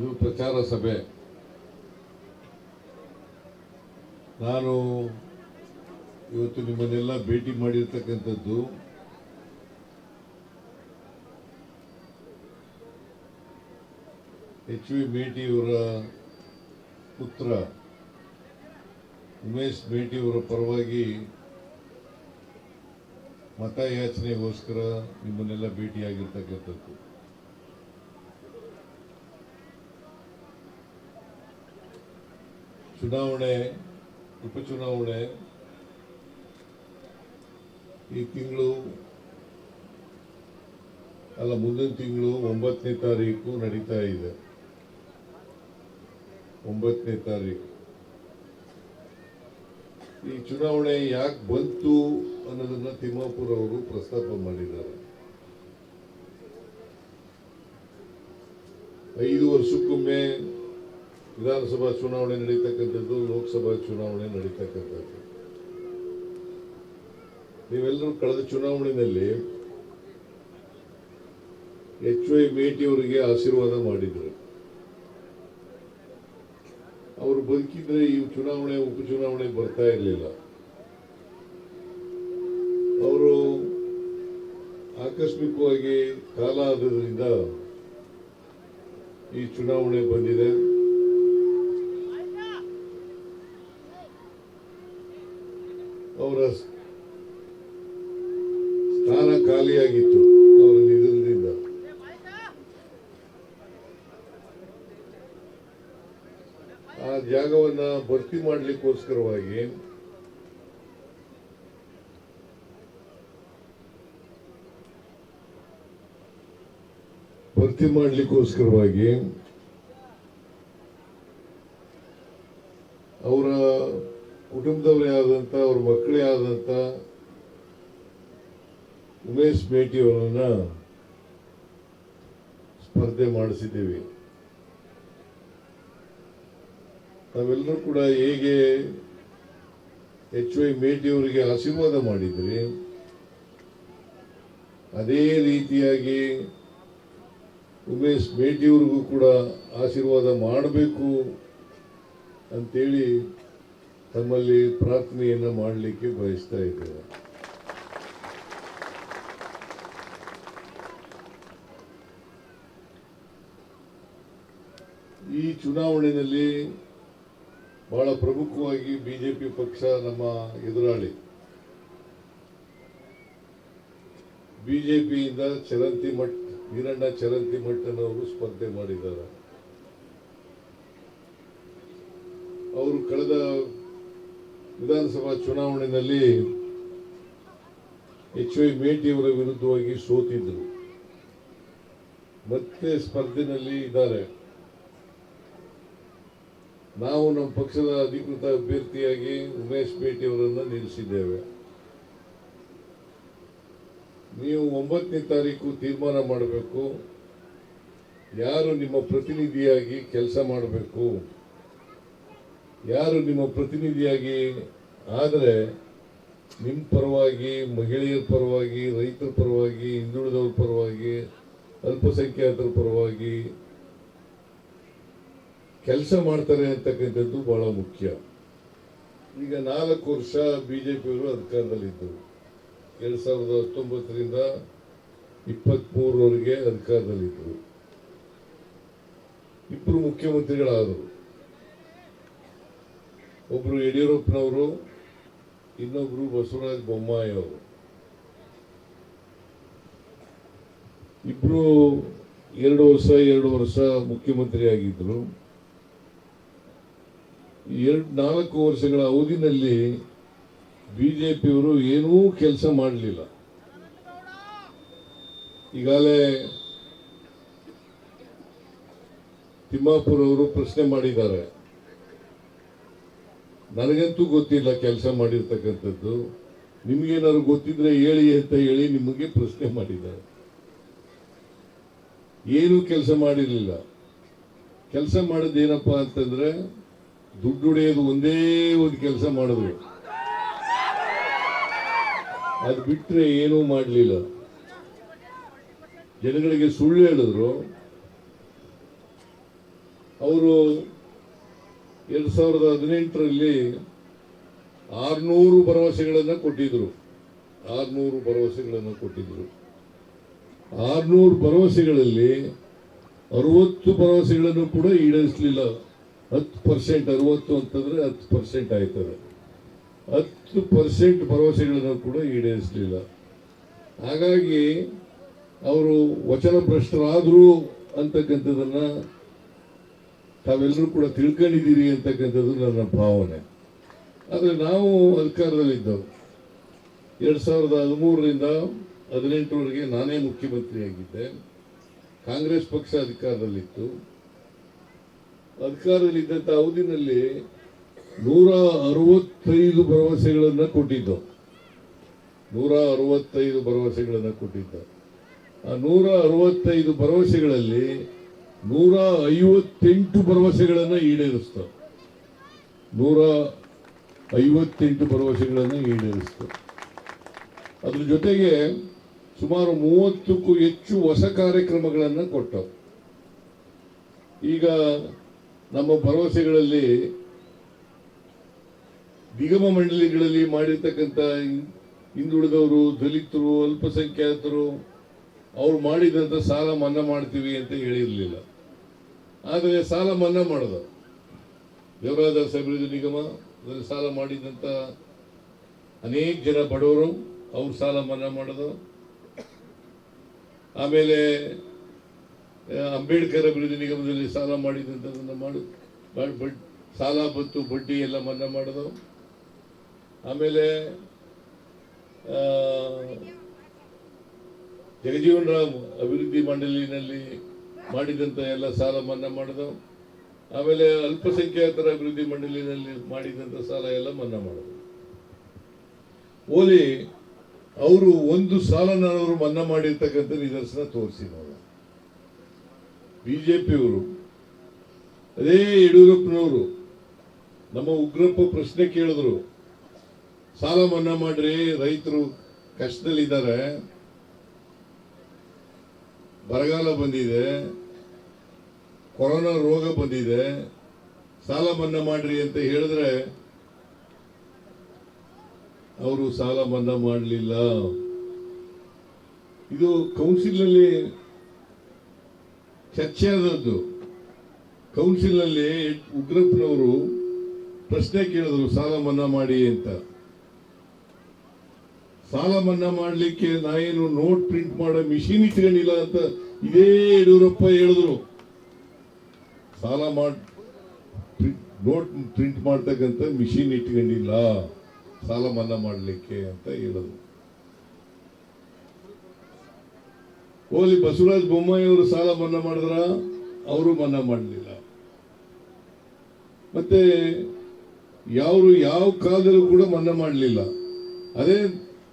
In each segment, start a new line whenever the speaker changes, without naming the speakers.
ಇದು ಪ್ರಚಾರ ಸಭೆ. ನಾನು ಇವತ್ತು ನಿಮ್ಮನ್ನೆಲ್ಲ ಭೇಟಿ ಮಾಡಿರ್ತಕ್ಕಂಥದ್ದು ಎಚ್ ವಿ ಮೇಟಿಯವರ ಪುತ್ರ ಉಮೇಶ್ ಮೇಟಿಯವರ ಪರವಾಗಿ ಮತಯಾಚನೆಗೋಸ್ಕರ ನಿಮ್ಮನ್ನೆಲ್ಲ ಭೇಟಿಯಾಗಿರ್ತಕ್ಕಂಥದ್ದು. ಚುನಾವಣೆ, ಉಪಚುನಾವಣೆ ಈ ತಿಂಗಳು ಅಲ್ಲ, ಮುಂದಿನ ತಿಂಗಳು 9ನೇ ತಾರೀಕು ನಡೀತಾ ಇದೆ. 9ನೇ ತಾರೀಕು ಈ ಚುನಾವಣೆ ಯಾಕೆ ಬಂತು ಅನ್ನೋದನ್ನ ತಿಮ್ಮಾಪುರ ಅವರು ಪ್ರಸ್ತಾಪ ಮಾಡಿದ್ದಾರೆ. 5 ವರ್ಷಕ್ಕೊಮ್ಮೆ ವಿಧಾನಸಭಾ ಚುನಾವಣೆ ನಡೀತಕ್ಕಂಥದ್ದು, ಲೋಕಸಭಾ ಚುನಾವಣೆ ನಡೀತಕ್ಕಂಥದ್ದು. ನೀವೆಲ್ಲರೂ ಕಳೆದ ಚುನಾವಣೆಯಲ್ಲಿ ಎಚ್ ವೈ ಮೇಟಿ ಅವರಿಗೆ ಆಶೀರ್ವಾದ ಮಾಡಿದ್ರು. ಅವರು ಬದುಕಿದ್ರೆ ಈ ಚುನಾವಣೆ ಉಪಚುನಾವಣೆ ಬರ್ತಾ ಇರಲಿಲ್ಲ. ಅವರು ಆಕಸ್ಮಿಕವಾಗಿ ಕಾಲ ಆದ್ರಿಂದ ಈ ಚುನಾವಣೆ ಬಂದಿದೆ. ಅವರ ಸ್ಥಾನ ಖಾಲಿಯಾಗಿತ್ತು ಅವರ ನಿಧನದಿಂದ. ಆ ಜಾಗವನ್ನ ಭರ್ತಿ ಮಾಡಲಿಕ್ಕೋಸ್ಕರವಾಗಿ ಅವರ ಕುಟುಂಬದವರೇ ಆದಂತ, ಅವ್ರ ಮಕ್ಕಳೇ ಆದಂತ ಉಮೇಶ್ ಮೇಟಿ ಅವರನ್ನ ಸ್ಪರ್ಧೆ ಮಾಡಿಸಿದ್ದೀವಿ. ನಾವೆಲ್ಲರೂ ಕೂಡ ಹೇಗೆ ಎಚ್ ವೈ ಮೇಟಿ ಅವರಿಗೆ ಆಶೀರ್ವಾದ ಮಾಡಿದ್ರಿ, ಅದೇ ರೀತಿಯಾಗಿ ಉಮೇಶ್ ಮೇಟಿಯವರಿಗೂ ಕೂಡ ಆಶೀರ್ವಾದ ಮಾಡಬೇಕು ಅಂತೇಳಿ ತಮ್ಮಲ್ಲಿ ಪ್ರಾರ್ಥನೆಯನ್ನ ಮಾಡಲಿಕ್ಕೆ ಬಯಸ್ತಾ ಇದ್ದೇವೆ. ಈ ಚುನಾವಣೆಯಲ್ಲಿ ಬಹಳ ಪ್ರಮುಖವಾಗಿ ಬಿಜೆಪಿ ಪಕ್ಷ, ನಮ್ಮ ಎದುರಾಳಿ ಬಿಜೆಪಿಯಿಂದ ವೀರಣ್ಣ ಚರಂತಿಮಠನವರು ಸ್ಪರ್ಧೆ ಮಾಡಿದ್ದಾರೆ. ಅವರು ಕಳೆದ ವಿಧಾನಸಭಾ ಚುನಾವಣೆಯಲ್ಲಿ ಎಚ್ ವೈ ಮೇಟಿಯವರ ವಿರುದ್ಧವಾಗಿ ಸೋತಿದ್ರು. ಮತ್ತೆ ಸ್ಪರ್ಧೆಯಲ್ಲಿ ಇದ್ದಾರೆ. ನಾವು ನಮ್ಮ ಪಕ್ಷದ ಅಧಿಕೃತ ಅಭ್ಯರ್ಥಿಯಾಗಿ ಉಮೇಶ್ ಮೇಟಿ ಅವರನ್ನು ನಿಲ್ಲಿಸಿದ್ದೇವೆ. ನೀವು 9ನೇ ತಾರೀಕು ತೀರ್ಮಾನ ಮಾಡಬೇಕು, ಯಾರು ನಿಮ್ಮ ಪ್ರತಿನಿಧಿಯಾಗಿ ಕೆಲಸ ಮಾಡಬೇಕು, ಯಾರು ನಿಮ್ಮ ಪ್ರತಿನಿಧಿಯಾಗಿ ಆದರೆ ನಿಮ್ಮ ಪರವಾಗಿ, ಮಹಿಳೆಯರ ಪರವಾಗಿ, ರೈತರ ಪರವಾಗಿ, ಹಿಂದುಳಿದವರ ಪರವಾಗಿ, ಅಲ್ಪಸಂಖ್ಯಾತರ ಪರವಾಗಿ ಕೆಲಸ ಮಾಡ್ತಾರೆ ಅಂತಕ್ಕಂಥದ್ದು ಬಹಳ ಮುಖ್ಯ. ಈಗ 4 ವರ್ಷ ಬಿಜೆಪಿಯವರು ಅಧಿಕಾರದಲ್ಲಿದ್ದರು. 2019ರಿಂದ 23ರವರೆಗೆ ಅಧಿಕಾರದಲ್ಲಿದ್ದರು. ಇಬ್ಬರು ಮುಖ್ಯಮಂತ್ರಿಗಳಾದರು. ಒಬ್ರು ಯಡಿಯೂರಪ್ಪನವರು, ಇನ್ನೊಬ್ರು ಬಸವರಾಜ ಬೊಮ್ಮಾಯಿ ಅವರು. ಇಬ್ರು 2 ವರ್ಷ ಮುಖ್ಯಮಂತ್ರಿ ಆಗಿದ್ರು. 4 ವರ್ಷಗಳ ಅವಧಿನಲ್ಲಿ ಬಿಜೆಪಿಯವರು ಏನೂ ಕೆಲಸ ಮಾಡಲಿಲ್ಲ. ಈಗಾಗಲೇ ತಿಮ್ಮಾಪುರ ಅವರು ಪ್ರಶ್ನೆ ಮಾಡಿದ್ದಾರೆ. ನನಗಂತೂ ಗೊತ್ತಿಲ್ಲ ಕೆಲಸ ಮಾಡಿರ್ತಕ್ಕಂಥದ್ದು, ನಿಮಗೇನಾದ್ರು ಗೊತ್ತಿದ್ರೆ ಹೇಳಿ ಅಂತ ಹೇಳಿ ನಿಮಗೆ ಪ್ರಶ್ನೆ ಮಾಡಿದ್ದಾರೆ. ಏನೂ ಕೆಲಸ ಮಾಡಿರಲಿಲ್ಲ. ಕೆಲಸ ಮಾಡೋದೇನಪ್ಪಾ ಅಂತಂದ್ರೆ ದುಡ್ಡು ಹೊಡೆಯೋದು ಒಂದೇ ಒಂದು ಕೆಲಸ ಮಾಡಿದ್ರು. ಅದು ಬಿಟ್ಟರೆ ಏನೂ ಮಾಡಲಿಲ್ಲ. ಜನಗಳಿಗೆ ಸುಳ್ಳು ಹೇಳಿದ್ರು. ಅವರು 2018ರಲ್ಲಿ 600 ಭರವಸೆಗಳನ್ನು ಕೊಟ್ಟಿದ್ರು. 600 ಭರವಸೆಗಳನ್ನು ಕೊಟ್ಟಿದ್ರು. 600 ಭರವಸೆಗಳಲ್ಲಿ 60 ಭರವಸೆಗಳನ್ನು ಕೂಡ ಈಡೇರಿಸಲಿಲ್ಲ. 10%, 60 ಅಂತಂದ್ರೆ 10% ಆಯ್ತದೆ. 10% ಭರವಸೆಗಳನ್ನು ಕೂಡ ಈಡೇರಿಸಲಿಲ್ಲ. ಹಾಗಾಗಿ ಅವರು ವಚನ ಭ್ರಷ್ಟರಾದ್ರು ಅಂತಕ್ಕಂಥದ್ದನ್ನ ತಾವೆಲ್ಲರೂ ಕೂಡ ತಿಳ್ಕೊಂಡಿದ್ದೀರಿ ಅಂತಕ್ಕಂಥದ್ದು ನನ್ನ ಭಾವನೆ. ಆದರೆ ನಾವು ಅಧಿಕಾರದಲ್ಲಿದ್ದವು 2013ರಿಂದ 2018ವರೆಗೆ ನಾನೇ ಮುಖ್ಯಮಂತ್ರಿಯಾಗಿದ್ದೆ. ಕಾಂಗ್ರೆಸ್ ಪಕ್ಷ ಅಧಿಕಾರದಲ್ಲಿತ್ತು. ಅಧಿಕಾರದಲ್ಲಿದ್ದಂಥ ಅವಧಿನಲ್ಲಿ 165 ಭರವಸೆಗಳನ್ನು ಕೊಟ್ಟಿದ್ದು. 165 ಭರವಸೆಗಳನ್ನು ಕೊಟ್ಟಿದ್ದ. ಆ 165 ಭರವಸೆಗಳಲ್ಲಿ 158 ಭರವಸೆಗಳನ್ನು ಈಡೇರಿಸ್ತ. 158 ಭರವಸೆಗಳನ್ನು ಈಡೇರಿಸ್ತು. ಅದ್ರ ಜೊತೆಗೆ ಸುಮಾರು 30ಕ್ಕೂ ಹೆಚ್ಚು ಹೊಸ ಕಾರ್ಯಕ್ರಮಗಳನ್ನು ಕೊಟ್ಟವು. ಈಗ ನಮ್ಮ ಭರವಸೆಗಳಲ್ಲಿ ನಿಗಮ ಮಂಡಳಿಗಳಲ್ಲಿ ಮಾಡಿರ್ತಕ್ಕಂಥ ಹಿಂದುಳಿದವರು, ದಲಿತರು, ಅಲ್ಪಸಂಖ್ಯಾತರು ಅವ್ರು ಮಾಡಿದಂಥ ಸಾಲ ಮನ್ನಾ ಮಾಡ್ತೀವಿ ಅಂತ ಹೇಳಿರಲಿಲ್ಲ. ಆದರೆ ಸಾಲ ಮನ್ನಾ ಮಾಡೋದು ದೇವರಾಜ ಅಭಿವೃದ್ಧಿ ನಿಗಮ ಅದರಲ್ಲಿ ಸಾಲ ಮಾಡಿದಂಥ ಅನೇಕ ಜನ ಬಡವರು ಅವ್ರ ಸಾಲ ಮನ್ನಾ ಮಾಡೋದು. ಆಮೇಲೆ ಅಂಬೇಡ್ಕರ್ ಅಭಿವೃದ್ಧಿ ನಿಗಮದಲ್ಲಿ ಸಾಲ ಮಾಡಿದಂಥದನ್ನು ಸಾಲ ಮತ್ತು ಬಡ್ಡಿ ಎಲ್ಲ ಮನ್ನಾ ಮಾಡೋದು. ಆಮೇಲೆ ಜಗಜೀವನ್ ರಾಮ್ ಅಭಿವೃದ್ಧಿ ಮಂಡಳಿನಲ್ಲಿ ಮಾಡಿದಂಥ ಎಲ್ಲ ಸಾಲ ಮನ್ನಾ ಮಾಡೋದು. ಆಮೇಲೆ ಅಲ್ಪಸಂಖ್ಯಾತರ ಅಭಿವೃದ್ಧಿ ಮಂಡಳಿನಲ್ಲಿ ಮಾಡಿದಂಥ ಸಾಲ ಎಲ್ಲ ಮನ್ನಾ ಮಾಡೋದು. ಓಲಿ ಅವರು ಒಂದು ಸಾಲನಾದರೂ ಮನ್ನಾ ಮಾಡಿರ್ತಕ್ಕಂಥ ನಿದರ್ಶನ ತೋರಿಸಿ ನಾವು. ಬಿಜೆಪಿಯವರು, ಅದೇ ಯಡಿಯೂರಪ್ಪನವರು ನಮ್ಮ ಉಗ್ರಪ್ಪ ಪ್ರಶ್ನೆ ಕೇಳಿದ್ರು, ಸಾಲ ಮನ್ನಾ ಮಾಡ್ರಿ, ರೈತರು ಕಷ್ಟದಲ್ಲಿದ್ದಾರೆ, ಬರಗಾಲ ಬಂದಿದೆ, ಕೊರೋನಾ ರೋಗ ಬಂದಿದೆ, ಸಾಲ ಮನ್ನಾ ಮಾಡ್ರಿ ಅಂತ ಹೇಳಿದ್ರೆ ಅವರು ಸಾಲ ಮನ್ನಾ ಮಾಡಲಿಲ್ಲ. ಇದು ಕೌನ್ಸಿಲ್ನಲ್ಲಿ ಚರ್ಚೆ ಆದದ್ದು. ಕೌನ್ಸಿಲ್ನಲ್ಲಿ ಉಗ್ರಪ್ಪನವರು ಪ್ರಶ್ನೆ ಕೇಳಿದ್ರು, ಸಾಲ ಮನ್ನಾ ಮಾಡಿ ಅಂತ. ಸಾಲ ಮನ್ನಾ ಮಾಡಲಿಕ್ಕೆ ನಾವೇನು ನೋಟ್ ಪ್ರಿಂಟ್ ಮಾಡೋ ಮಿಷಿನ್ ಇಟ್ಕೊಂಡಿಲ್ಲ ಅಂತ ಇದೇ ಯಡಿಯೂರಪ್ಪ ಹೇಳಿದ್ರು. ಸಾಲ ನೋಟ್ ಪ್ರಿಂಟ್ ಮಾಡ್ತಕ್ಕಂಥ ಮಿಷಿನ್ ಇಟ್ಕೊಂಡಿಲ್ಲ ಸಾಲ ಮನ್ನಾ ಮಾಡಲಿಕ್ಕೆ ಅಂತ ಹೇಳಿದ್ರು. ಹೋಲಿ ಬಸವರಾಜ ಬೊಮ್ಮಾಯಿ ಅವರು ಸಾಲ ಮನ್ನಾ ಮಾಡಿದ್ರ, ಅವರು ಮನ್ನಾ ಮಾಡಲಿಲ್ಲ. ಮತ್ತೆ ಯಾವ ಕಾಲದಲ್ಲೂ ಕೂಡ ಮನ್ನಾ ಮಾಡಲಿಲ್ಲ. ಅದೇ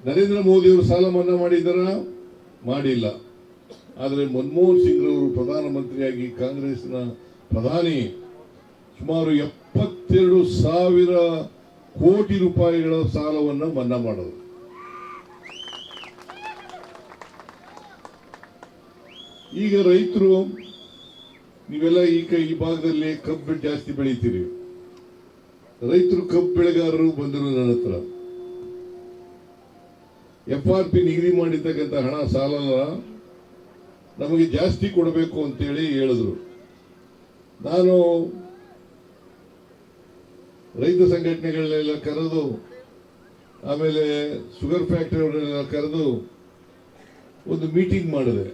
ನರೇಂದ್ರ ಮೋದಿ ಅವರು ಸಾಲ ಮನ್ನಾ ಮಾಡಿದಾರ? ಮಾಡಿಲ್ಲ. ಆದರೆ ಮನಮೋಹನ್ ಸಿಂಗ್ ಅವರು ಪ್ರಧಾನಮಂತ್ರಿಯಾಗಿ ಕಾಂಗ್ರೆಸ್ನ ಪ್ರಧಾನಿ ಸುಮಾರು 72,000 ಕೋಟಿ ರೂಪಾಯಿಗಳ ಸಾಲವನ್ನು ಮನ್ನಾ ಮಾಡೋದು. ಈಗ ರೈತರು, ನೀವೆಲ್ಲ ಈ ಭಾಗದಲ್ಲಿ ಕಬ್ಬು ಜಾಸ್ತಿ ಬೆಳೀತೀರಿ. ರೈತರು, ಕಬ್ಬು ಬೆಳೆಗಾರರು ಬಂದರು ನನ್ನ ಹತ್ರ. FRP ನಿಗದಿ ಮಾಡಿರ್ತಕ್ಕಂಥ ಹಣ ಸಾಲನ ನಮಗೆ ಜಾಸ್ತಿ ಕೊಡಬೇಕು ಅಂತೇಳಿ ಹೇಳಿದ್ರು. ನಾನು ರೈತ ಸಂಘಟನೆಗಳನ್ನೆಲ್ಲ ಕರೆದು, ಆಮೇಲೆ ಶುಗರ್ ಫ್ಯಾಕ್ಟರಿ ಅವರನ್ನೆಲ್ಲ ಕರೆದು ಒಂದು ಮೀಟಿಂಗ್ ಮಾಡಿದೆ.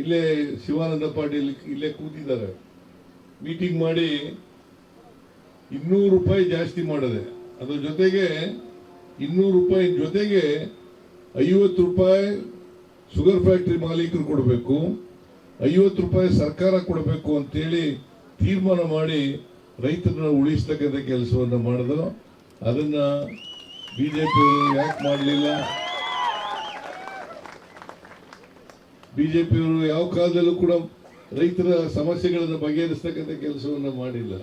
ಇಲ್ಲೇ ಶಿವಾನಂದ ಪಾಟೀಲ್ ಇಲ್ಲೇ ಕೂತಿದ್ದಾರೆ. ಮೀಟಿಂಗ್ ಮಾಡಿ 200 ರೂಪಾಯಿ ಜಾಸ್ತಿ ಮಾಡಿದೆ. ಅದ್ರ ಜೊತೆಗೆ 200 ರೂಪಾಯಿ ಜೊತೆಗೆ 50 ರೂಪಾಯಿ ಶುಗರ್ ಫ್ಯಾಕ್ಟರಿ ಮಾಲೀಕರು ಕೊಡಬೇಕು, 50 ರೂಪಾಯಿ ಸರ್ಕಾರ ಕೊಡಬೇಕು ಅಂತೇಳಿ ತೀರ್ಮಾನ ಮಾಡಿ ರೈತರನ್ನ ಉಳಿಸ್ತಕ್ಕಂಥ ಕೆಲಸವನ್ನು ಮಾಡಿದ್ರು. ಅದನ್ನ ಬಿಜೆಪಿ ಯಾಕೆ ಮಾಡಲಿಲ್ಲ? ಬಿಜೆಪಿಯವರು ಯಾವ ಕಾಲದಲ್ಲೂ ಕೂಡ ರೈತರ ಸಮಸ್ಯೆಗಳನ್ನು ಬಗೆಹರಿಸ್ತಕ್ಕಂಥ ಕೆಲಸವನ್ನು ಮಾಡಿಲ್ಲ.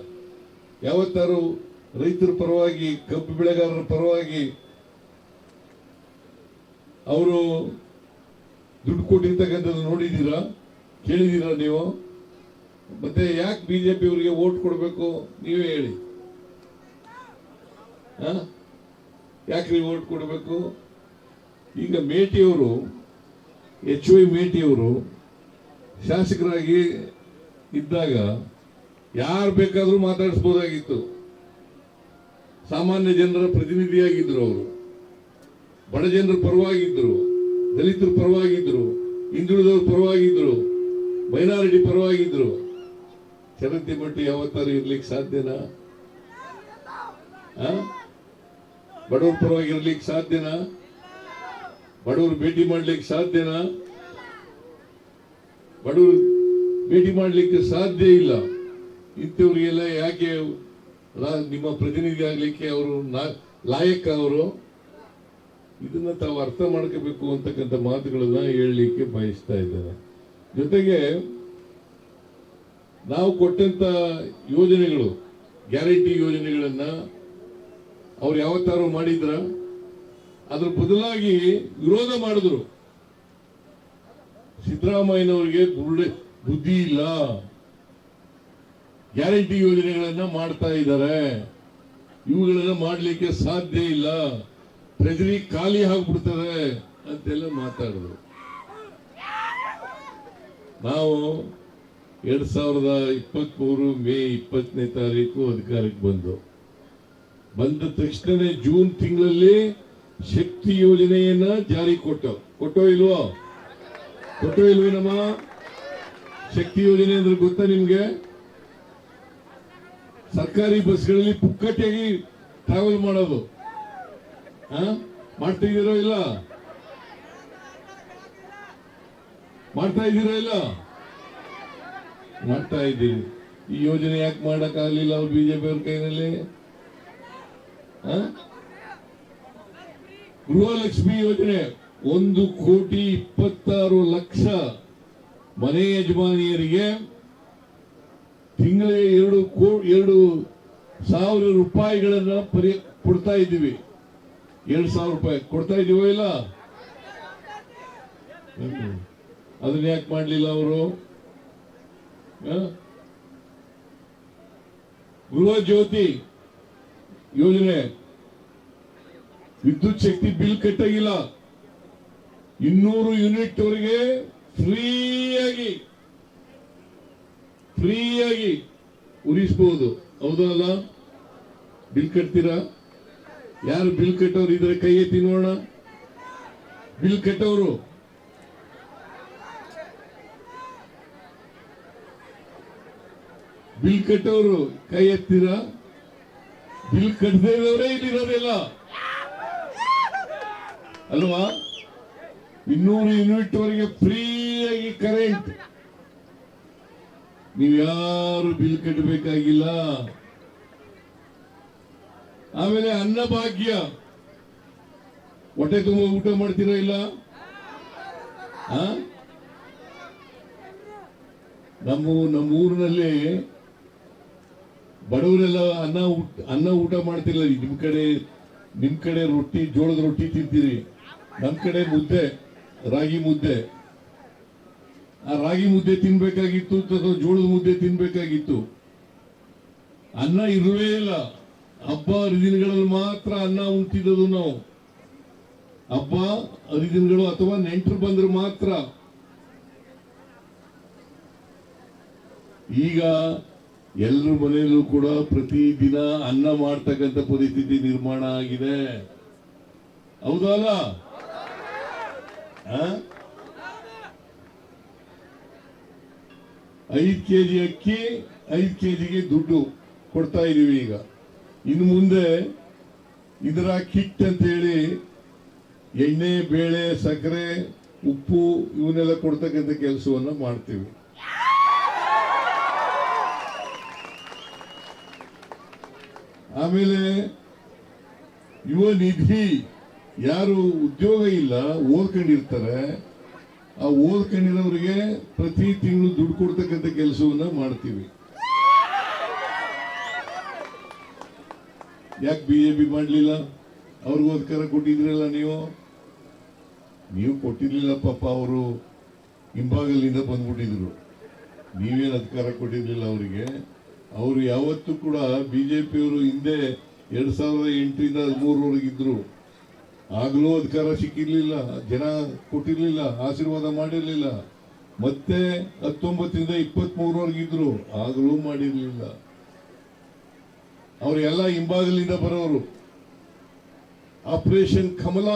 ಯಾವತ್ತಾರು ರೈತರ ಪರವಾಗಿ, ಕಬ್ಬು ಬೆಳೆಗಾರರ ಪರವಾಗಿ ಅವರು ದುಡ್ಡು ಕೊಟ್ಟಿರ್ತಕ್ಕಂಥದ್ದು ನೋಡಿದ್ದೀರಾ? ಕೇಳಿದ್ದೀರಾ ನೀವು? ಮತ್ತೆ ಯಾಕೆ ಬಿಜೆಪಿ ಅವರಿಗೆ ವೋಟ್ ಕೊಡಬೇಕು ನೀವೇ ಹೇಳಿ. ಯಾಕ್ರಿ ವೋಟ್ ಕೊಡಬೇಕು? ಈಗ ಮೇಟಿಯವರು, HY ಮೇಟಿಯವರು ಶಾಸಕರಾಗಿ ಇದ್ದಾಗ ಯಾರು ಬೇಕಾದರೂ ಮಾತಾಡಿಸ್ಬೋದಾಗಿತ್ತು. ಸಾಮಾನ್ಯ ಜನರ ಪ್ರತಿನಿಧಿಯಾಗಿದ್ರು ಅವರು, ಬಡ ಜನರ ಪರವಾಗಿದ್ರು, ದಲಿತರ ಪರವಾಗಿದ್ರು, ಹಿಂದುಳಿದವ್ರ ಪರವಾಗಿದ್ರು, ಮೈನಾರಿಟಿ ಪರವಾಗಿದ್ರು. ಚರಂತಿ ಮಟ್ಟಿ ಯಾವತ್ತಾರು ಇರ್ಲಿಕ್ಕೆ ಸಾಧ್ಯನಾ? ಬಡವ್ರ ಪರವಾಗಿ ಇರ್ಲಿಕ್ಕೆ ಸಾಧ್ಯನಾ? ಬಡವರು ಭೇಟಿ ಮಾಡ್ಲಿಕ್ಕೆ ಸಾಧ್ಯನಾ? ಬಡವರು ಭೇಟಿ ಮಾಡ್ಲಿಕ್ಕೆ ಸಾಧ್ಯ ಇಲ್ಲ. ಇಂಥವ್ರಿಗೆಲ್ಲ ಯಾಕೆ ನಿಮ್ಮ ಪ್ರತಿನಿಧಿ ಆಗ್ಲಿಕ್ಕೆ ಅವರು ಲಾಯಕ? ಅವರು ಇದನ್ನ ತಾವು ಅರ್ಥ ಮಾಡ್ಕೋಬೇಕು ಅಂತಕ್ಕಂಥ ಮಾತುಗಳನ್ನ ಹೇಳಲಿಕ್ಕೆ ಬಯಸ್ತಾ ಇದ್ದಾರೆ. ಜೊತೆಗೆ ನಾವು ಕೊಟ್ಟಂತ ಯೋಜನೆಗಳು, ಗ್ಯಾರಂಟಿ ಯೋಜನೆಗಳನ್ನ ಅವ್ರು ಯಾವತ್ತಾರು ಮಾಡಿದ್ರ? ಅದ್ರ ಬದಲಾಗಿ ವಿರೋಧ ಮಾಡಿದ್ರು. ಸಿದ್ದರಾಮಯ್ಯನವರಿಗೆ ಬುದ್ಧಿ ಇಲ್ಲ, ಗ್ಯಾರಂಟಿ ಯೋಜನೆಗಳನ್ನ ಮಾಡ್ತಾ ಇದ್ದಾರೆ, ಇವುಗಳನ್ನ ಮಾಡಲಿಕ್ಕೆ ಸಾಧ್ಯ ಇಲ್ಲ, ಟ್ರೆಜರಿ ಖಾಲಿ ಆಗ್ಬಿಡ್ತದೆ ಅಂತೆಲ್ಲ ಮಾತಾಡಿದ್ರು. ನಾವು 2023 ಮೇ 20ನೇ ತಾರೀಕು ಅಧಿಕಾರಕ್ಕೆ ಬಂದ ತಕ್ಷಣ ಜೂನ್ ತಿಂಗಳಲ್ಲಿ ಶಕ್ತಿ ಯೋಜನೆಯನ್ನ ಜಾರಿ ಕೊಟ್ಟೋ ಇಲ್ವೋ ನಮ್ಮ ಶಕ್ತಿ ಯೋಜನೆ ಅಂದ್ರೆ ಗೊತ್ತಾ ನಿಮ್ಗೆ? ಸರ್ಕಾರಿ ಬಸ್ಗಳಲ್ಲಿ ಪುಕ್ಕಟೆಯಾಗಿ ಟ್ರಾವೆಲ್ ಮಾಡೋದು. ಮಾಡ್ತಾ ಇದ್ದೀರೋ ಇಲ್ಲ? ಮಾಡ್ತಾ ಇದ್ದೀರೋ ಇಲ್ಲ? ಮಾಡ್ತಾ ಇದ್ದೀವಿ. ಈ ಯೋಜನೆ ಯಾಕೆ ಮಾಡಕ್ ಆಗ್ಲಿಲ್ಲ ಅವ್ರು ಬಿಜೆಪಿ ಅವ್ರ ಕೈನಲ್ಲಿ? ಗೃಹಲಕ್ಷ್ಮಿ ಯೋಜನೆ 1,26,00,000 ಮನೆ ಯಜಮಾನಿಯರಿಗೆ ತಿಂಗಳಿಗೆ 2,000 ರೂಪಾಯಿಗಳನ್ನ ಕೊಡ್ತಾ ಇದ್ದೀವಿ. 2,000 ರೂಪಾಯಿ ಕೊಡ್ತಾ ಇದೀವೋ ಇಲ್ಲ? ಅದನ್ನ ಯಾಕೆ ಮಾಡ್ಲಿಲ್ಲ ಅವರು? ಗೃಹ ಜ್ಯೋತಿ ಯೋಜನೆ, ವಿದ್ಯುತ್ ಶಕ್ತಿ ಬಿಲ್ ಕಟ್ಟಾಗಿಲ್ಲ, 200 ಯೂನಿಟ್ ವರೆಗೆ ಫ್ರೀಯಾಗಿ ಉಳಿಸಬಹುದು. ಹೌದಲ್ಲ? ಬಿಲ್ ಕಟ್ತೀರಾ? ಯಾರು ಬಿಲ್ ಕಟ್ಟೋರು ಇದ್ರೆ ಕೈ ಎತ್ತಿ ನೋಡೋಣ. ಬಿಲ್ ಕಟ್ಟೋರು ಕೈ ಎತ್ತೀರಾ? ಬಿಲ್ ಕಟ್ಟದೇ ಇರೋರೇ ಇಲ್ಲಿರೋದಿಲ್ಲ ಅಲ್ವಾ? 200 ಯೂನಿಟ್ ವರೆಗೆ ಫ್ರೀಯಾಗಿ ಕರೆಂಟ್, ನೀವು ಯಾರು ಬಿಲ್ ಕಟ್ಟಬೇಕಾಗಿಲ್ಲ. ಆಮೇಲೆ ಅನ್ನಭಾಗ್ಯ, ಹೊಟ್ಟೆ ತುಂಬ ಊಟ ಮಾಡ್ತೀರಾ ಇಲ್ಲ? ನಮ್ಮ ಊರಿನಲ್ಲಿ ಬಡವರೆಲ್ಲ ಅನ್ನ ಊಟ ಮಾಡ್ತಿಲ್ಲ. ನಿಮ್ ಕಡೆ ರೊಟ್ಟಿ, ಜೋಳದ ರೊಟ್ಟಿ ತಿಂತೀರಿ, ನಮ್ ಕಡೆ ಮುದ್ದೆ, ರಾಗಿ ಮುದ್ದೆ. ಆ ರಾಗಿ ಮುದ್ದೆ ತಿನ್ಬೇಕಾಗಿತ್ತು ಅಥವಾ ಜೋಳದ ಮುದ್ದೆ ತಿನ್ಬೇಕಾಗಿತ್ತು. ಅನ್ನ ಇರುವೇ ಇಲ್ಲ. ಹಬ್ಬ ಹರಿದಿನಗಳಲ್ಲಿ ಮಾತ್ರ ಅನ್ನ ಉಣ್ತಿದ್ದದು ನಾವು. ಹಬ್ಬ ಹರಿದಿನಗಳು ಅಥವಾ ನೆಂಟರು ಬಂದ್ರೆ ಮಾತ್ರ. ಈಗ ಎಲ್ಲರ ಮನೆಯಲ್ಲೂ ಕೂಡ ಪ್ರತಿದಿನ ಅನ್ನ ಮಾಡ್ತಕ್ಕಂಥ ಪರಿಸ್ಥಿತಿ ನಿರ್ಮಾಣ ಆಗಿದೆ. ಹೌದಲ್ಲ? 5 ಕೆಜಿ ಅಕ್ಕಿ, 5 ಕೆಜಿಗೆ ದುಡ್ಡು ಕೊಡ್ತಾ ಇದೀವಿ. ಈಗ ಇನ್ನು ಮುಂದೆ ಇದರ ಕಿಟ್ ಅಂತ ಹೇಳಿ ಎಣ್ಣೆ, ಬೇಳೆ, ಸಕ್ಕರೆ, ಉಪ್ಪು ಇವನ್ನೆಲ್ಲ ಕೊಡ್ತಕ್ಕಂಥ ಕೆಲಸವನ್ನ ಮಾಡ್ತೀವಿ. ಆಮೇಲೆ ಯುವ ನಿಧಿ, ಯಾರು ಉದ್ಯೋಗ ಇಲ್ಲ ಓದ್ಕೊಂಡಿರ್ತಾರೆ, ಆ ಓದ್ಕೊಂಡಿರೋರಿಗೆ ಪ್ರತಿ ತಿಂಗಳು ದುಡ್ಡು ಕೊಡ್ತಕ್ಕಂಥ ಕೆಲಸವನ್ನ ಮಾಡ್ತೀವಿ. ಯಾಕೆ ಬಿಜೆಪಿ ಮಾಡಲಿಲ್ಲ? ಅವ್ರಿಗೋಸ್ಕರ ಕೊಟ್ಟಿದ್ರಲ್ಲ ನೀವು ಕೊಟ್ಟಿರ್ಲಿಲ್ಲ. ಪಾಪ ಅವರು ಹಿಂಭಾಗಲಿಂದ ಬಂದ್ಬಿಟ್ಟಿದ್ರು. ನೀವೇನು ಅಧಿಕಾರ ಕೊಟ್ಟಿರಲಿಲ್ಲ ಅವರಿಗೆ. ಅವರು ಯಾವತ್ತೂ ಕೂಡ ಬಿಜೆಪಿಯವರು ಹಿಂದೆ 2008ರಿಂದ 2013 ಇದ್ರು. ಆಗಲೂ ಅಧಿಕಾರ ಸಿಕ್ಕಿರ್ಲಿಲ್ಲ, ಜನ ಕೊಟ್ಟಿರ್ಲಿಲ್ಲ, ಆಶೀರ್ವಾದ ಮಾಡಿರ್ಲಿಲ್ಲ. ಮತ್ತೆ 19ರಿಂದ 23 ಇದ್ರು, ಆಗಲೂ ಮಾಡಿರ್ಲಿಲ್ಲ. ಅವರೆಲ್ಲ ಹಿಂಭಾಗಲಿಂದ ಬರೋರು. ಆಪರೇಷನ್ ಕಮಲ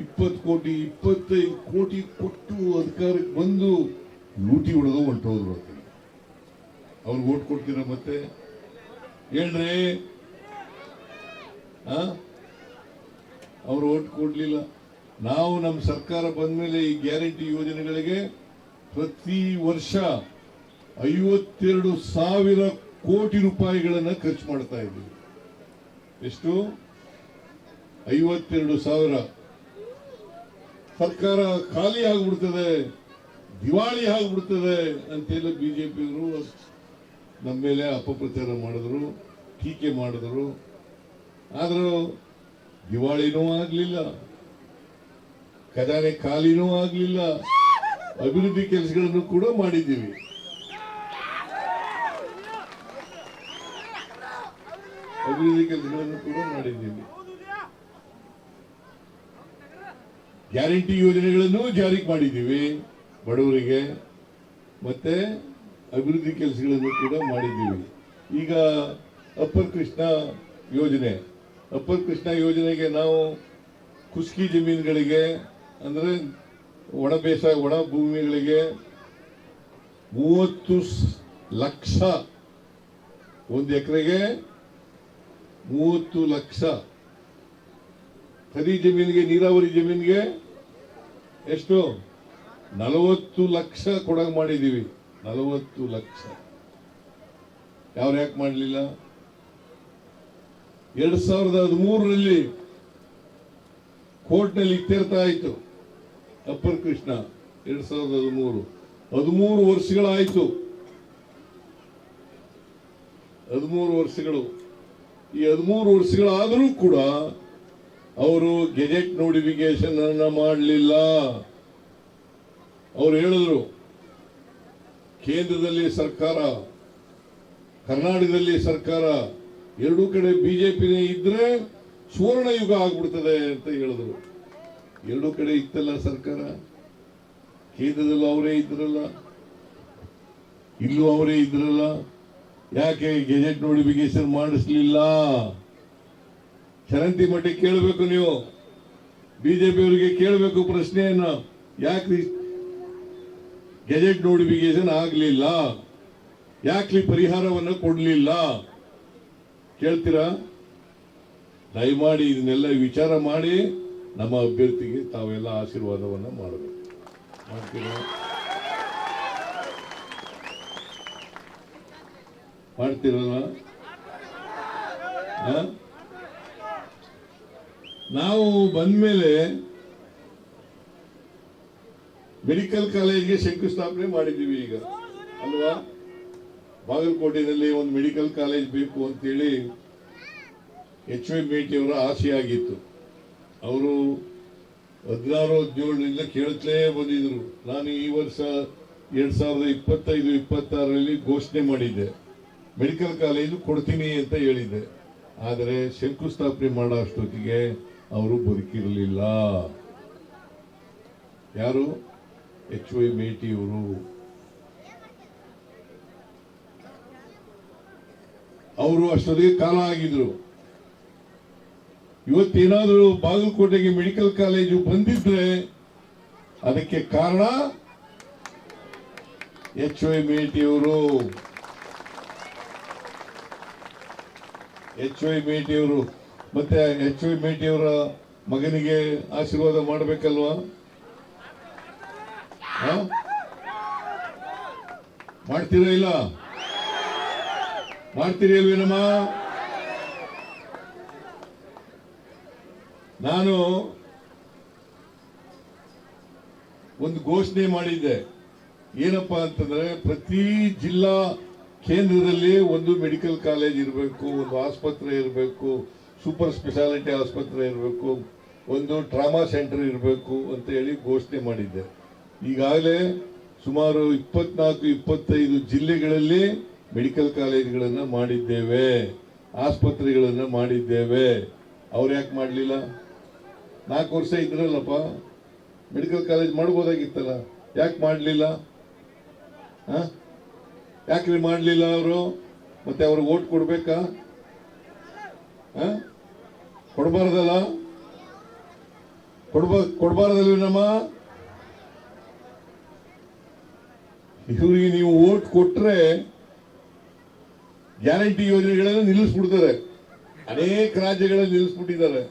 20 ಕೋಟಿ 25 ಕೋಟಿ ಕೊಟ್ಟು ಅಧಿಕಾರಕ್ಕೆ ಬಂದು ಲೂಟಿ ಹೊಡೆದು ಹೊಂಟೋದ್ರು. ಅವ್ರಿಗೆ ಓಟ್ ಕೊಡ್ತೀರ ಮತ್ತೆ ಹೇಳ್ರಿ? ಅವ್ರು ಓಟ್ ಕೊಡ್ಲಿಲ್ಲ. ನಾವು ನಮ್ಮ ಸರ್ಕಾರ ಬಂದ ಮೇಲೆ ಈ ಗ್ಯಾರಂಟಿ ಯೋಜನೆಗಳಿಗೆ ಪ್ರತಿ ವರ್ಷ 52,000 ಕೋಟಿ ರೂಪಾಯಿಗಳನ್ನ ಖರ್ಚು ಮಾಡ್ತಾ ಇದ್ದೀವಿ. ಎಷ್ಟು? 52,000. ಸರ್ಕಾರ ಖಾಲಿ ಆಗ್ಬಿಡ್ತದೆ, ದಿವಾಳಿ ಆಗ್ಬಿಡ್ತದೆ ಅಂತೆಲ್ಲ ಬಿಜೆಪಿಯವರು ನಮ್ಮ ಮೇಲೆ ಅಪಪ್ರಚಾರ ಮಾಡಿದ್ರು, ಟೀಕೆ ಮಾಡಿದ್ರು. ಆದರೂ ದಿವಾಳಿನೂ ಆಗಲಿಲ್ಲ, ಖಜಾನೆ ಖಾಲಿನೂ ಆಗಲಿಲ್ಲ. ಅಭಿವೃದ್ಧಿ ಕೆಲಸಗಳನ್ನು ಕೂಡ ಮಾಡಿದ್ದೀವಿ. ಗ್ಯಾರಂಟಿ ಯೋಜನೆಗಳನ್ನು ಜಾರಿಗೆ ಮಾಡಿದ್ದೀವಿ ಬಡವರಿಗೆ, ಮತ್ತೆ ಅಭಿವೃದ್ಧಿ ಕೆಲಸಗಳನ್ನು ಕೂಡ ಮಾಡಿದ್ದೀವಿ. ಈಗ ಅಪ್ಪರ್ ಕೃಷ್ಣ ಯೋಜನೆಗೆ ನಾವು ಖುಷ್ಕಿ ಜಮೀನುಗಳಿಗೆ, ಅಂದ್ರೆ ಒಣ ಬೇಸಾಯ ಒಣ ಭೂಮಿಗಳಿಗೆ 30 ಲಕ್ಷ, ಒಂದು ಎಕರೆಗೆ 30 ಲಕ್ಷ. ಖರೀ ಜಮೀನಿಗೆ, ನೀರಾವರಿ ಜಮೀನಿಗೆ ಎಷ್ಟು? 40 ಲಕ್ಷ ಕೊಡಂಗ್ ಮಾಡಿದ್ದೀವಿ. 40 ಲಕ್ಷ. ಯಾಕೆ ಮಾಡಲಿಲ್ಲ? 2013ರಲ್ಲಿ ಕೋರ್ಟ್ನಲ್ಲಿ ಇತ್ಯರ್ಥ ಆಯಿತು ಅಪ್ಪರ್ ಕೃಷ್ಣ. 2013 ವರ್ಷಗಳಾಯಿತು. 13 ವರ್ಷಗಳು. ಈ 13 ವರ್ಷಗಳಾದರೂ ಕೂಡ ಅವರು ಗೆಜೆಟ್ ನೋಟಿಫಿಕೇಶನ್ ಅನ್ನ ಮಾಡಲಿಲ್ಲ. ಅವರು ಹೇಳಿದ್ರು ಕೇಂದ್ರದಲ್ಲಿ ಸರ್ಕಾರ, ಕರ್ನಾಟಕದಲ್ಲಿ ಸರ್ಕಾರ, ಎರಡೂ ಕಡೆ ಬಿಜೆಪಿನೇ ಇದ್ರೆ ಸುವರ್ಣ ಯುಗ ಆಗ್ಬಿಡ್ತದೆ ಅಂತ ಹೇಳಿದ್ರು. ಎರಡೂ ಕಡೆ ಇತ್ತಲ್ಲ ಸರ್ಕಾರ, ಕೇಂದ್ರದಲ್ಲೂ ಅವರೇ ಇದ್ರಲ್ಲ, ಇಲ್ಲೂ ಅವರೇ ಇದ್ರಲ್ಲ. ಯಾಕೆ ಗೆಜೆಟ್ ನೋಟಿಫಿಕೇಶನ್ ಮಾಡಿಸ್ಲಿಲ್ಲ? ಚರಂತಿ ಮಠಕ್ಕೆ ಕೇಳಬೇಕು ನೀವು, ಬಿಜೆಪಿ ಅವರಿಗೆ ಕೇಳಬೇಕು ಪ್ರಶ್ನೆಯನ್ನ. ಯಾಕೆ ಗೆಜೆಟ್ ನೋಟಿಫಿಕೇಶನ್ ಆಗಲಿಲ್ಲ? ಯಾಕೆ ಪರಿಹಾರವನ್ನು ಕೊಡಲಿಲ್ಲ? ಕೇಳ್ತೀರಾ? ದಯಮಾಡಿ ಇದನ್ನೆಲ್ಲ ವಿಚಾರ ಮಾಡಿ ನಮ್ಮ ಅಭ್ಯರ್ಥಿಗೆ ತಾವೆಲ್ಲ ಆಶೀರ್ವಾದವನ್ನ ಮಾಡಬೇಕು. ಮಾಡ್ತೀರಾ? ಮಾಡ್ತಿರಲ್ಲ? ನಾವು ಬಂದ್ಮೇಲೆ ಮೆಡಿಕಲ್ ಕಾಲೇಜ್ಗೆ ಶಂಕುಸ್ಥಾಪನೆ ಮಾಡಿದ್ದೀವಿ ಈಗ ಅಲ್ವಾ? ಬಾಗಲಕೋಟೆಯಲ್ಲಿ ಒಂದು ಮೆಡಿಕಲ್ ಕಾಲೇಜ್ ಬೇಕು ಅಂತೇಳಿ HY ಮೇಟಿ ಅವರ ಆಸೆಯಾಗಿತ್ತು. ಅವರು 16-17ರಿಂದ ಕೇಳುತ್ತಲೇ ಬಂದಿದ್ರು. ನಾನು ಈ ವರ್ಷ 2025-26ರಲ್ಲಿ ಘೋಷಣೆ ಮಾಡಿದ್ದೆ, ಮೆಡಿಕಲ್ ಕಾಲೇಜು ಕೊಡ್ತೀನಿ ಅಂತ ಹೇಳಿದ್ದೆ. ಆದರೆ ಶಂಕುಸ್ಥಾಪನೆ ಮಾಡೋ ಅಷ್ಟೊತ್ತಿಗೆ ಅವರು ಬದುಕಿರಲಿಲ್ಲ. ಯಾರು? HY ಮೇಟಿ ಅವರು. ಅವರು ಅಷ್ಟೊತ್ತಿಗೆ ಕಾಲ ಆಗಿದ್ರು. ಇವತ್ತೇನಾದರೂ ಬಾಗಲಕೋಟೆಗೆ ಮೆಡಿಕಲ್ ಕಾಲೇಜು ಬಂದಿದ್ರೆ ಅದಕ್ಕೆ ಕಾರಣ HY ಮೇಟಿ ಅವರು. HY ಮೇಟಿ ಅವರು. ಮತ್ತೆ HY ಮೇಟಿ ಅವರ ಮಗನಿಗೆ ಆಶೀರ್ವಾದ ಮಾಡಬೇಕಲ್ವಾ? ಮಾಡ್ತೀರಾ? ಇಲ್ಲ ಮಾಡ್ತೀರಿ ಅಲ್ವೇನಮ್ಮ? ನಾನು ಒಂದು ಘೋಷಣೆ ಮಾಡಿದ್ದೆ. ಏನಪ್ಪಾ ಅಂತಂದ್ರೆ, ಪ್ರತಿ ಜಿಲ್ಲಾ ಕೇಂದ್ರದಲ್ಲಿ ಒಂದು ಮೆಡಿಕಲ್ ಕಾಲೇಜ್ ಇರಬೇಕು, ಒಂದು ಆಸ್ಪತ್ರೆ ಇರಬೇಕು, ಸೂಪರ್ ಸ್ಪೆಷಾಲಿಟಿ ಆಸ್ಪತ್ರೆ ಇರಬೇಕು, ಒಂದು ಟ್ರಾಮಾ ಸೆಂಟರ್ ಇರಬೇಕು ಅಂತ ಹೇಳಿ ಘೋಷಣೆ ಮಾಡಿದ್ದೆ. ಈಗಾಗಲೇ ಸುಮಾರು 24-25 ಜಿಲ್ಲೆಗಳಲ್ಲಿ ಮೆಡಿಕಲ್ ಕಾಲೇಜ್ಗಳನ್ನು ಮಾಡಿದ್ದೇವೆ, ಆಸ್ಪತ್ರೆಗಳನ್ನು ಮಾಡಿದ್ದೇವೆ. ಅವ್ರು ಯಾಕೆ ಮಾಡಲಿಲ್ಲ? 4 ವರ್ಷ ಇದ್ರಲ್ಲಪ್ಪ, ಮೆಡಿಕಲ್ ಕಾಲೇಜ್ ಮಾಡ್ಬೋದಾಗಿತ್ತಲ್ಲ, ಯಾಕೆ ಮಾಡಲಿಲ್ಲ? ಯಾಕ್ರಿ ಮಾಡಲಿಲ್ಲ ಅವರು? ಮತ್ತೆ ಅವ್ರಿಗೆ ಓಟ್ ಕೊಡ್ಬೇಕಾ? ಕೊಡಬಾರ್ದಲ್ಲ? ಕೊಡಬಾರ್ದಲ್ವ ನಮ್ಮ ಇವರಿಗೆ? ನೀವು ಓಟ್ ಕೊಟ್ರೆ ಗ್ಯಾರಂಟಿ ಯೋಜನೆಗಳನ್ನು ನಿಲ್ಲಿಸ್ಬಿಡ್ತಾರೆ. ಅನೇಕ ರಾಜ್ಯಗಳಲ್ಲಿ ನಿಲ್ಲಿಸ್ಬಿಟ್ಟಿದ್ದಾರೆ.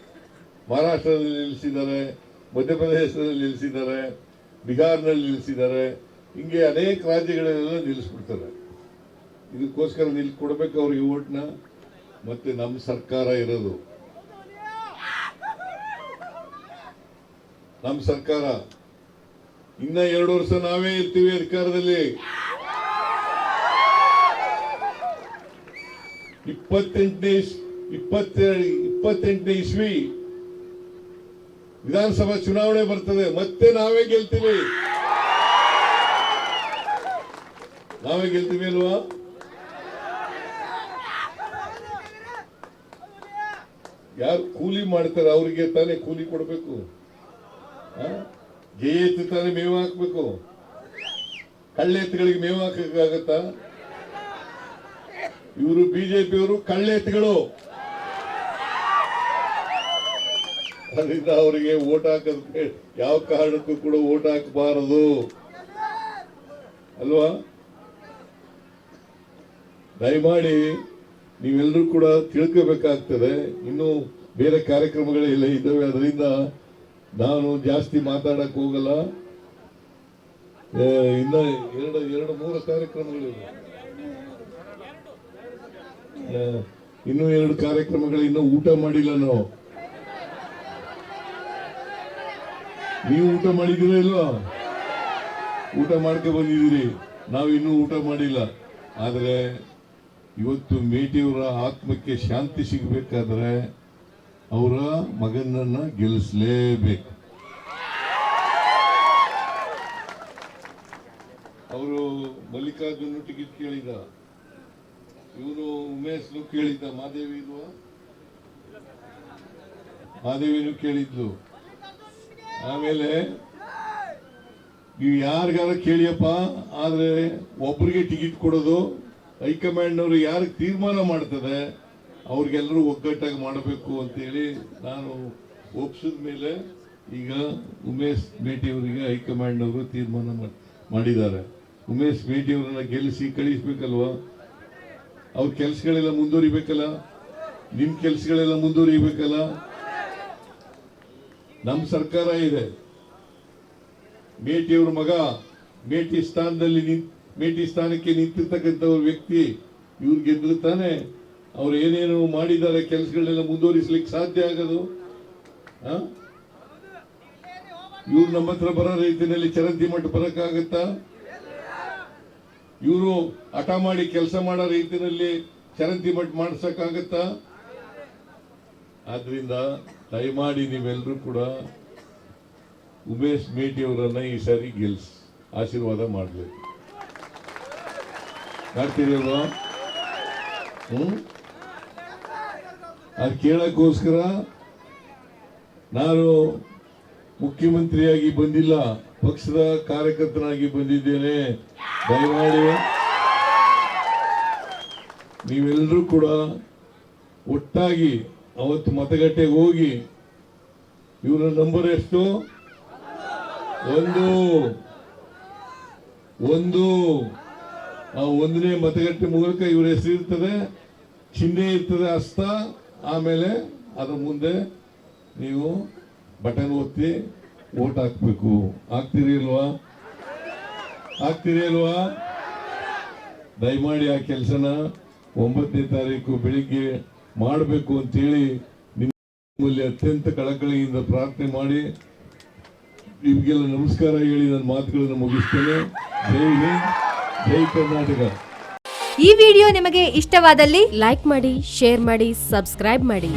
ಮಹಾರಾಷ್ಟ್ರದಲ್ಲಿ ನಿಲ್ಲಿಸಿದ್ದಾರೆ, ಮಧ್ಯಪ್ರದೇಶದಲ್ಲಿ ನಿಲ್ಲಿಸಿದ್ದಾರೆ, ಬಿಹಾರ್ನಲ್ಲಿ ನಿಲ್ಲಿಸಿದ್ದಾರೆ. ಹಿಂಗೆ ಅನೇಕ ರಾಜ್ಯಗಳೆಲ್ಲ ನಿಲ್ಲಿಸ್ಬಿಡ್ತಾರೆ. ಇದಕ್ಕೋಸ್ಕರ ಕೊಡ್ಬೇಕು ಅವ್ರಿಗೆ ಓಟ್ನ. ಮತ್ತೆ ನಮ್ಮ ಸರ್ಕಾರ ಇರೋದು, ನಮ್ಮ ಸರ್ಕಾರ ಇನ್ನ 2 ವರ್ಷ ನಾವೇ ಇರ್ತೀವಿ ಅಧಿಕಾರದಲ್ಲಿ. 28ನೇ ಇಸ್ವಿ ವಿಧಾನಸಭಾ ಚುನಾವಣೆ ಬರ್ತದೆ, ಮತ್ತೆ ನಾವೇ ಗೆಲ್ತೀವಿ. ನಾವೇ ಗೆಲ್ತೀವಿ ಅಲ್ವಾ? ಯಾರು ಕೂಲಿ ಮಾಡ್ತಾರೆ ಅವರಿಗೆ ತಾನೇ ಕೂಲಿ ಕೊಡಬೇಕು. ಜಯ ಎತ್ತು ತಾನೇ ಮೇವು ಹಾಕ್ಬೇಕು. ಕಳ್ಳೆ ಎತ್ತುಗಳಿಗೆ ಮೇವು ಹಾಕಕ್ಕಾಗತ್ತಾ? ಇವರು ಬಿಜೆಪಿಯವರು ಕಳ್ಳೆ ಎತ್ತುಗಳು. ಅದರಿಂದ ಅವರಿಗೆ ಓಟ್ ಹಾಕೋದಕ್ಕೆ ಯಾವ ಕಾರಣಕ್ಕೂ ಕೂಡ ಓಟ್ ಹಾಕಬಾರದು ಅಲ್ವಾ? ದಯಮಾಡಿ ನೀವೆಲ್ಲರೂ ಕೂಡ ತಿಳ್ಕೋಬೇಕಾಗ್ತದೆ. ಇನ್ನು ಬೇರೆ ಕಾರ್ಯಕ್ರಮಗಳೆಲ್ಲ ಇದ್ದಾವೆ, ಅದರಿಂದ ನಾನು ಜಾಸ್ತಿ ಮಾತಾಡಕ್ ಹೋಗಲ್ಲ. ಇನ್ನ 2-3 ಕಾರ್ಯಕ್ರಮಗಳಿವೆ. ಇನ್ನೂ 2 ಕಾರ್ಯಕ್ರಮಗಳು ಇನ್ನೂ ಊಟ ಮಾಡಿಲ್ಲ ನಾವು. ನೀವು ಊಟ ಮಾಡಿದ್ದೀರ ಇಲ್ವಾ? ಊಟ ಮಾಡ್ಕೊ ಬಂದಿದ್ದೀರಿ, ನಾವು ಇನ್ನೂ ಊಟ ಮಾಡಿಲ್ಲ. ಆದರೆ ಇವತ್ತು ಮೇಟಿಯವರ ಆತ್ಮಕ್ಕೆ ಶಾಂತಿ ಸಿಗಬೇಕಾದ್ರೆ ಅವರ ಮಗನನ್ನ ಗೆಲ್ಲಿಸಲೇಬೇಕು. ಅವರು ಮಲ್ಲಿಕಾರ್ಜುನ್ ಟಿಕೆಟ್ ಕೇಳಿದ, ಇವನು ಉಮೇಶ್ ಕೇಳಿದ್ದ, ಮಾದೇವಿನೂ ಕೇಳಿದ್ಲು. ಆಮೇಲೆ ನೀವು ಯಾರಿಗಾರ ಕೇಳಿಯಪ್ಪ, ಆದ್ರೆ ಒಬ್ಬರಿಗೆ ಟಿಕೆಟ್ ಕೊಡೋದು ಹೈಕಮಾಂಡ್ನವರು ಯಾರಿಗೆ ತೀರ್ಮಾನ ಮಾಡ್ತದೆ ಅವ್ರಿಗೆಲ್ಲರೂ ಒಗ್ಗಟ್ಟಾಗಿ ಮಾಡಬೇಕು ಅಂತೇಳಿ ನಾನು ಒಪ್ಸಿದ ಮೇಲೆ ಈಗ ಉಮೇಶ್ ಮೇಟಿಯವರಿಗೆ ಹೈಕಮಾಂಡ್ನವರು ತೀರ್ಮಾನ ಮಾಡಿದ್ದಾರೆ. ಉಮೇಶ್ ಮೇಟಿಯವರನ್ನ ಗೆಲ್ಲಿಸಿ ಕಳಿಸ್ಬೇಕಲ್ವಾ? ಅವ್ರ ಕೆಲಸಗಳೆಲ್ಲ ಮುಂದುವರಿಬೇಕಲ್ಲ, ನಿಮ್ ಕೆಲಸಗಳೆಲ್ಲ ಮುಂದುವರಿಬೇಕಲ್ಲ. ನಮ್ಮ ಸರ್ಕಾರ ಇದೆ. ಮೇಟಿಯವ್ರ ಮಗ ಮೇಟಿ ಸ್ಥಾನಕ್ಕೆ ನಿಂತಿರ್ತಕ್ಕಂಥ ವ್ಯಕ್ತಿ ಇವ್ರು ಗೆದ್ರು ತಾನೆ ಅವ್ರು ಏನೇನು ಮಾಡಿದ್ದಾರೆ ಕೆಲಸಗಳನ್ನೆಲ್ಲ ಮುಂದುವರಿಸಲಿಕ್ಕೆ ಸಾಧ್ಯ ಆಗೋದು. ಇವ್ರು ನಮ್ಮ ಹತ್ರ ಬರೋ ರೀತಿಯಲ್ಲಿ ಚರಂತಿ ಮಠ ಬರಕ್ಕಾಗತ್ತಾ? ಇವರು ಹಠ ಮಾಡಿ ಕೆಲಸ ಮಾಡೋ ರೀತಿಯಲ್ಲಿ ಚರಂತಿ ಮಠ ಮಾಡಿಸಕ್ಕಾಗತ್ತಾ? ಆದ್ರಿಂದ ದಯಮಾಡಿ ನೀವೆಲ್ಲರೂ ಕೂಡ ಉಮೇಶ್ ಮೇಟಿ ಅವರನ್ನ ಈ ಸಾರಿ ಗೆಲ್ಸಿ ಆಶೀರ್ವಾದ ಮಾಡಬೇಕು. ಮಾಡ್ತೀರಲ್ವಾ? ಅದು ಕೇಳಕ್ಕೋಸ್ಕರ ನಾನು ಮುಖ್ಯಮಂತ್ರಿಯಾಗಿ ಬಂದಿಲ್ಲ, ಪಕ್ಷದ ಕಾರ್ಯಕರ್ತನಾಗಿ ಬಂದಿದ್ದೇನೆ. ದಯಮಾಡಿ ನೀವೆಲ್ಲರೂ ಕೂಡ ಒಟ್ಟಾಗಿ ಅವತ್ತು ಮತಗಟ್ಟೆಗೆ ಹೋಗಿ ಇವರ ನಂಬರ್ ಎಷ್ಟು? 1 ಆ 1ನೇ ಮತಗಟ್ಟೆ ಮೂಲಕ ಇವರ ಹೆಸರು ಇರ್ತದೆ, ಚಿಹ್ನೆ ಇರ್ತದೆ, ಹಸ್ತ. ಆಮೇಲೆ ಅದ್ರ ಮುಂದೆ ನೀವು ಬಟನ್ ಒತ್ತಿ ವೋಟ್ ಹಾಕ್ಬೇಕು. ಹಾಕ್ತೀರಿ ಅಲ್ವಾ? ದಯಮಾಡಿ ಆ ಕೆಲಸನ 9ನೇ ತಾರೀಕು ಬೆಳಿಗ್ಗೆ ಮಾಡಬೇಕು ಅಂತೇಳಿ ನಿಮ್ಮಲ್ಲಿ ಅತ್ಯಂತ ಕಳಕಳಿಯಿಂದ ಪ್ರಾರ್ಥನೆ ಮಾಡಿ ನಿಮಗೆಲ್ಲ ನಮಸ್ಕಾರ ಹೇಳಿ ನನ್ನ ಮಾತುಗಳನ್ನು ಮುಗಿಸ್ತೇನೆ. ಜೈ ಹಿಂದ್, ಜೈ ಕರ್ನಾಟಕ.
ಈ ವಿಡಿಯೋ ನಿಮಗೆ ಇಷ್ಟವಾದಲ್ಲಿ ಲೈಕ್ ಮಾಡಿ, ಶೇರ್ ಮಾಡಿ, ಸಬ್ಸ್ಕ್ರೈಬ್ ಮಾಡಿ.